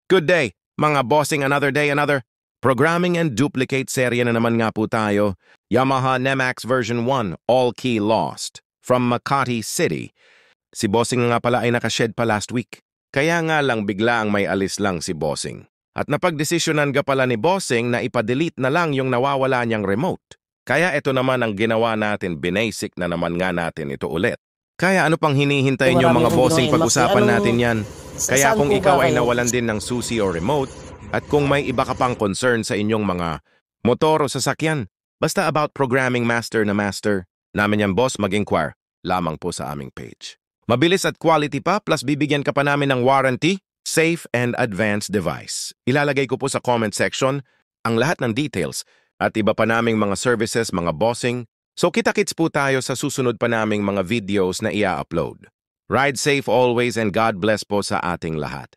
Good day, mga bossing, another day, another programming and duplicate serye na naman nga po tayo. Yamaha NMAX version 1, all key lost. From Makati City. Si bossing nga pala ay nakashed pa last week. Kaya nga lang bigla ang may alis lang si bossing. At napagdesisyonan ga pala ni bossing na ipadelete na lang yung nawawala niyang remote. Kaya ito naman ang ginawa natin, binasic na naman nga natin ito ulit. Kaya ano pang hinihintay niyo mga bossing, pag-usapan natin yan. Kaya kung ikaw ay nawalan din ng susi o remote, at kung may iba ka pang concern sa inyong mga motor o sasakyan, basta about programming master na master, namin yan boss, mag-inquire lamang po sa aming page. Mabilis at quality pa, plus bibigyan ka pa namin ng warranty, safe and advanced device. Ilalagay ko po sa comment section ang lahat ng details at iba pa naming mga services, mga bossing. So kita-kits po tayo sa susunod pa naming mga videos na ia-upload. Ride safe always and God bless po sa ating lahat.